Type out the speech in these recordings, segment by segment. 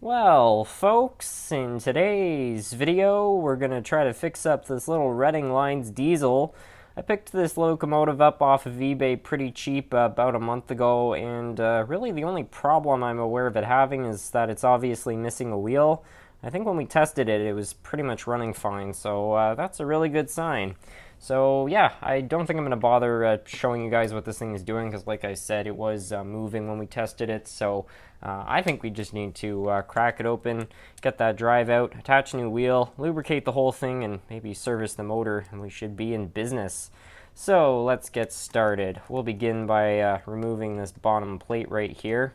Well, folks, in today's video, we're going to try to fix up this little Reading Lines diesel. I picked this locomotive up off of eBay pretty cheap about a month ago, and really the only problem I'm aware of it having is that it's obviously missing a wheel. I think when we tested it, it was pretty much running fine, so that's a really good sign. So yeah, I don't think I'm going to bother showing you guys what this thing is doing because like I said, it was moving when we tested it. So I think we just need to crack it open, get that drive out, attach a new wheel, lubricate the whole thing, and maybe service the motor, and we should be in business. So let's get started. We'll begin by removing this bottom plate right here.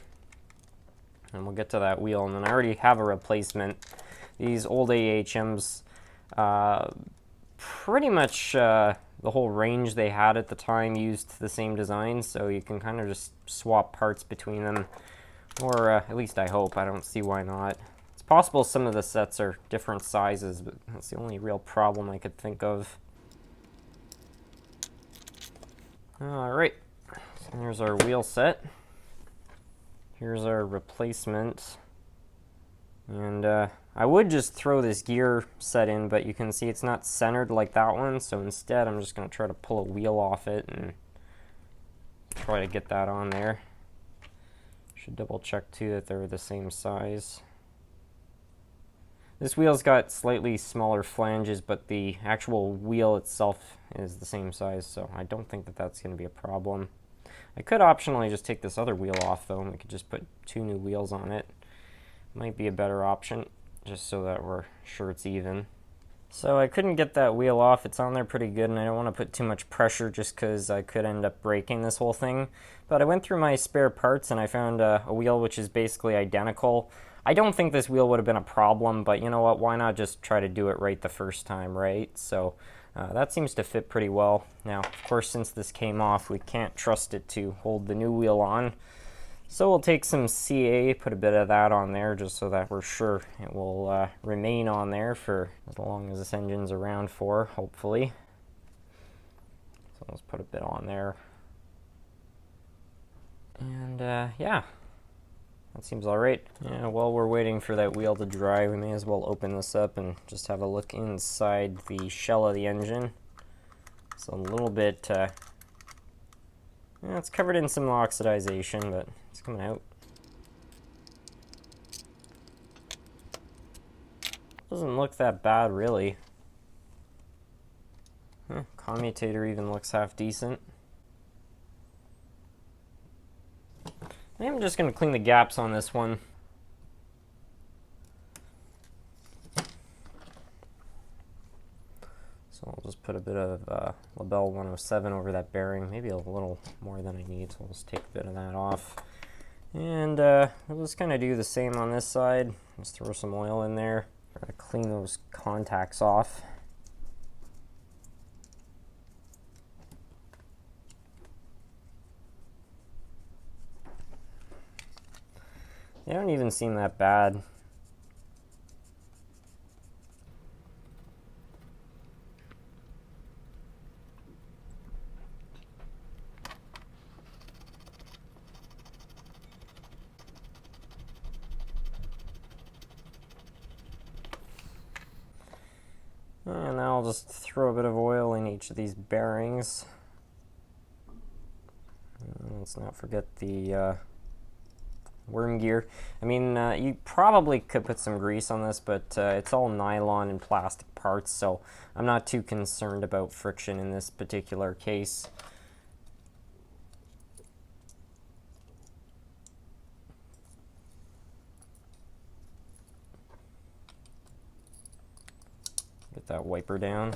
And we'll get to that wheel, and then I already have a replacement. These old AHMs, pretty much the whole range they had at the time used the same design, so you can kind of just swap parts between them, or at least I hope. I don't see why not. It's possible some of the sets are different sizes, but that's the only real problem I could think of. Alright, so there's our wheel set. Here's our replacement, and I would just throw this gear set in, but you can see it's not centered like that one, so instead I'm just going to try to pull a wheel off it and try to get that on there. Should double check too that they're the same size. This wheel's got slightly smaller flanges, but the actual wheel itself is the same size, so I don't think that that's going to be a problem. I could optionally just take this other wheel off though, and we could just put two new wheels on it. Might be a better option, just so that we're sure it's even. So I couldn't get that wheel off. It's on there pretty good, and I don't want to put too much pressure just because I could end up breaking this whole thing. But I went through my spare parts and I found a wheel which is basically identical. I don't think this wheel would have been a problem, but you know what, why not just try to do it right the first time, right? So that seems to fit pretty well. Now, of course, since this came off, we can't trust it to hold the new wheel on. So we'll take some CA, put a bit of that on there just so that we're sure it will remain on there for as long as this engine's around for, hopefully. So let's put a bit on there. And yeah, that seems all right. Yeah, while we're waiting for that wheel to dry, we may as well open this up and just have a look inside the shell of the engine. It's a little bit, yeah, it's covered in some oxidization, but it's coming out. Doesn't look that bad, really. Commutator even looks half decent. I'm just going to clean the gaps on this one. So I'll just put a bit of Labelle 107 over that bearing, maybe a little more than I need, so I'll just take a bit of that off. And we'll just kind of do the same on this side. Just throw some oil in there. Try to clean those contacts off. They don't even seem that bad. And now I'll just throw a bit of oil in each of these bearings. And let's not forget the worm gear. I mean, you probably could put some grease on this, but it's all nylon and plastic parts, so I'm not too concerned about friction in this particular case. Get that wiper down.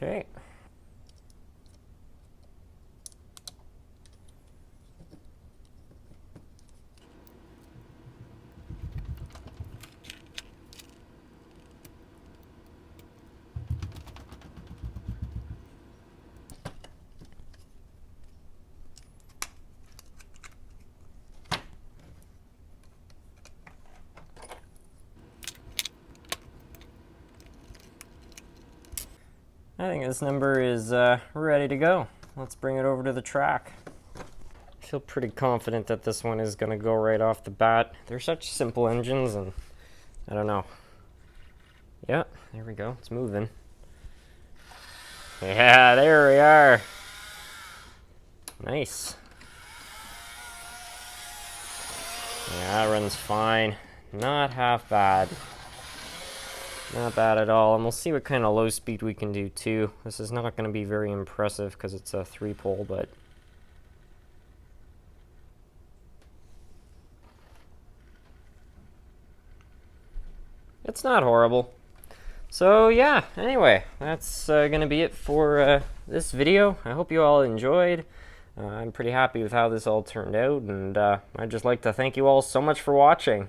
Okay. I think this number is ready to go. Let's bring it over to the track. I feel pretty confident that this one is going to go right off the bat. They're such simple engines, and I don't know. Yeah, there we go. It's moving. Yeah, there we are. Nice. Yeah, that runs fine. Not half bad. Not bad at all. And we'll see what kind of low speed we can do too. This is not going to be very impressive because it's a 3-pole, but it's not horrible. So yeah, anyway, that's going to be it for this video. I hope you all enjoyed. I'm pretty happy with how this all turned out, and I'd just like to thank you all so much for watching.